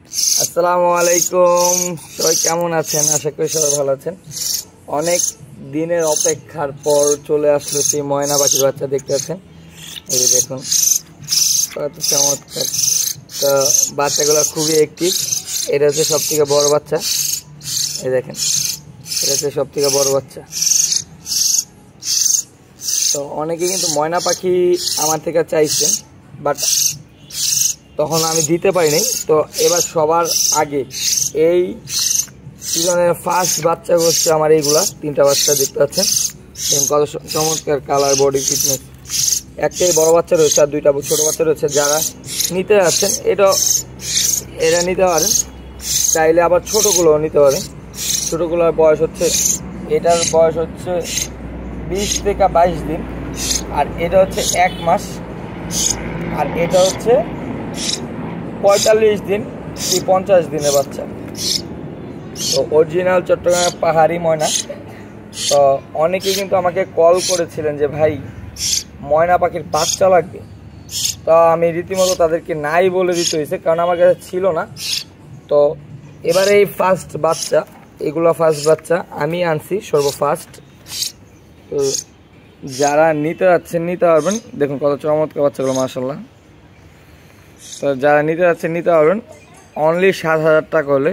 আসসালামু আলাইকুম, সবাই কেমন আছেন? আশা করি সবাই ভালো আছেন। অনেক দিনের অপেক্ষার পর চলে আসলো সেই ময়না পাখির বাচ্চা। দেখতে পাচ্ছেন, এই যে দেখুন কত চমৎকার। তো বাচ্চাগুলো খুবই অ্যাক্টিভ। এটা হচ্ছে সব থেকে বড় বাচ্চা, এই দেখেন, এটা হচ্ছে সব থেকে বড় বাচ্চা। তো অনেকে কিন্তু ময়না পাখি আমার থেকে চাইছেন, বাট তখন আমি দিতে পারিনি। তো এবার সবার আগে এই সিজনের ফার্স্ট বাচ্চা হচ্ছে আমার এইগুলা, তিনটা বাচ্চা দেখতে পাচ্ছেন। কত চমৎকার কালার, বডি ফিটনেস। একটাই বড় বাচ্চা রয়েছে আর দুইটা ছোটো বাচ্চা রয়েছে। যারা নিতে যাচ্ছেন এটা নিতে পারেন, চাইলে আবার ছোটোগুলোও নিতে পারেন। ছোটোগুলোর বয়স হচ্ছে, এটার বয়স হচ্ছে 20 থেকে 22 দিন, আর এটা হচ্ছে 1 মাস, আর এটা হচ্ছে 45 দিন কি 50 দিনের বাচ্চা। তো অরিজিনাল চট্টগ্রামের পাহাড়ি ময়না। তো অনেকেই কিন্তু আমাকে কল করেছিলেন যে ভাই ময়না পাখির বাচ্চা লাগবে। তো আমি রীতিমতো তাদেরকে নাই বলে দিতে হয়েছে, কারণ আমার কাছে ছিল না। তো এবারে এই ফার্স্ট বাচ্চা, এগুলো ফার্স্ট বাচ্চা আমি আনছি সর্বফার্স্ট। তো যারা নিতে যাচ্ছেন নিতে পারবেন। দেখুন কত চমৎকার বাচ্চাগুলো, মাশাআল্লাহ। তো যারা নিতে যাচ্ছেন নিতে পারবেন। অনলি 7,000 টাকা হলে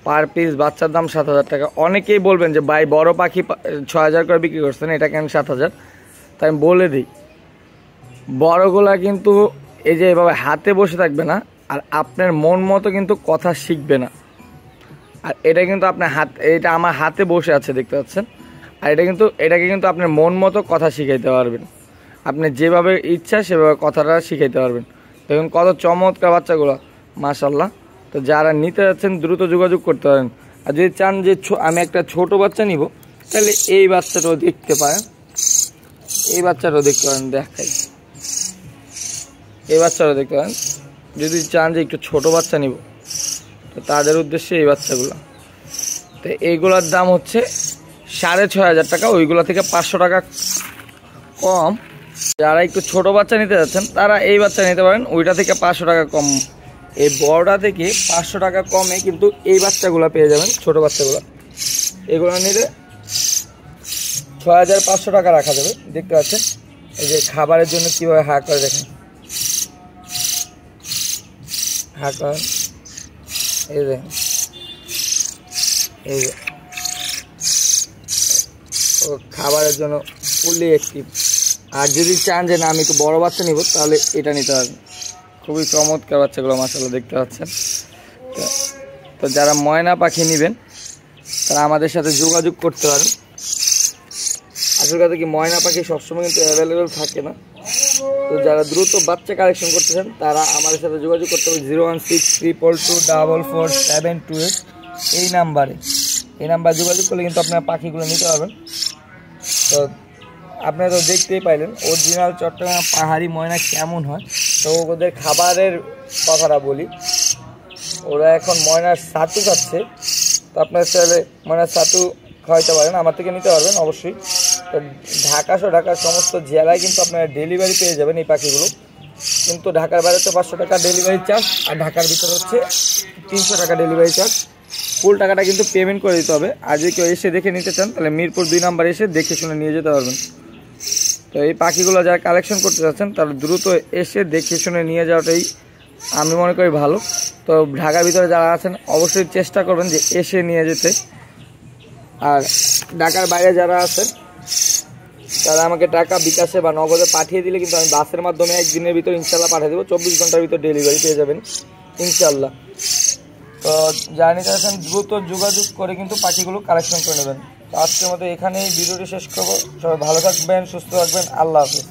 পার পিস বাচ্চার দাম 7,000 টাকা। অনেকেই বলবেন যে ভাই বড় পাখি 6,000 করে বিক্রি করছেন, এটা কেন 7,000? তাই আমি বলে দিই, বড়গুলা কিন্তু এই যে এভাবে হাতে বসে থাকবে না, আর আপনার মন মতো কিন্তু কথা শিখবে না। আর এটা কিন্তু আপনার এটা আমার হাতে বসে আছে, দেখতে পাচ্ছেন। আর এটাকে কিন্তু আপনার মন মতো কথা শিখাইতে পারবেন। আপনি যেভাবে ইচ্ছা সেভাবে কথাটা শিখাইতে পারবেন। দেখুন কত চমৎকার বাচ্চাগুলো, মাশাআল্লাহ। তো যারা নিতে যাচ্ছেন দ্রুত যোগাযোগ করতে পারেন। আর যদি চান যে আমি একটা ছোট বাচ্চা নিব, তাহলে এই বাচ্চাটাও দেখতে পারেন, এই বাচ্চাটাও দেখতে পারেন। দেখাই, এই বাচ্চাটাও দেখতে পারেন। যদি চান যে একটু ছোট বাচ্চা নিব, তো তাদের উদ্দেশ্যে এই বাচ্চাগুলো। তো এইগুলোর দাম হচ্ছে 6,500 টাকা, ওইগুলো থেকে 500 টাকা কম। যারা একটু ছোট বাচ্চা নিতে যাচ্ছেন তারা এই বাচ্চা নিতে পারেন, ওইটা থেকে 500 টাকা কম। এই বড়টা থেকে 500 টাকা কমে কিন্তু এই বাচ্চাগুলো পেয়ে যাবেন, ছোট বাচ্চাগুলো। এগুলো নিলে 6,500 টাকা রাখা যাবে। দেখতে পাচ্ছেন এই যে খাবারের জন্য কীভাবে হা করে, দেখেন হা করেন, এই দেখেন, এই যে ও খাবারের জন্য ফুললি অ্যাক্টিভ। আর যদি চান যে না আমি একটু বড় বাচ্চা নিব, তাহলে এটা নিতে পারবেন। খুবই চমৎকার বাচ্চাগুলো, মাশাআল্লাহ, দেখতে পাচ্ছেন। তো যারা ময়না পাখি নেবেন তারা আমাদের সাথে যোগাযোগ করতে পারেন। আসল কথা কি, ময়না পাখি সবসময় কিন্তু অ্যাভেলেবেল থাকে না। তো যারা দ্রুত বাচ্চা কালেকশন করতে চান তারা আমাদের সাথে যোগাযোগ করতে হবে 01622242728 এই নাম্বারে। এই নাম্বার যোগাযোগ করলে কিন্তু আপনারা পাখিগুলো নিতে পারবেন। তো আপনারা তো দেখতেই পাইলেন অরিজিনাল চট্টগ্রাম পাহাড়ি ময়না কেমন হয়। তো ওদের খাবারের কথাটা বলি, ওরা এখন ময়নার ছাতু খাচ্ছে। তো আপনার চাইলে ময়নার ছাতু খাওয়াইতে পারেন, আমার থেকে নিতে পারবেন অবশ্যই। তো ঢাকার সমস্ত জেলায় কিন্তু আপনারা ডেলিভারি পেয়ে যাবেন এই পাখিগুলো। কিন্তু ঢাকার বাইরে তো 500 টাকা ডেলিভারি চার্জ, আর ঢাকার ভিতরে হচ্ছে 300 টাকা ডেলিভারি চার্জ। ফুল টাকাটা কিন্তু পেমেন্ট করে দিতে হবে। আর যদি কেউ এসে দেখে নিতে চান তাহলে মিরপুর 2 নাম্বার এসে দেখে শুনে নিয়ে যেতে পারবেন। তো এই পাখিগুলো যারা কালেকশন করতে যাচ্ছেন তারা দ্রুত এসে দেখে শুনে নিয়ে যাওয়াটাই আমি মনে করি ভালো। তো ঢাকার ভিতরে যারা আছেন অবশ্যই চেষ্টা করবেন যে এসে নিয়ে যেতে। আর ঢাকার বাইরে যারা আছেন তারা আমাকে টাকা বিকাশে বা নগদে পাঠিয়ে দিলে কিন্তু আমি বাসের মাধ্যমে একদিনের ভিতর ইনশাল্লাহ পাঠিয়ে দেবো। 24 ঘন্টার ভিতর ডেলিভারি পেয়ে যাবেন ইনশাল্লাহ। তো যারা নিতে আছেন দ্রুত যোগাযোগ করে কিন্তু পাখিগুলো কালেকশন করে নেবেন। তো আজকের মতো এখানেই ভিডিওটি শেষ করবো। সবাই ভালো থাকবেন, সুস্থ থাকবেন, আল্লাহ হাফেজ।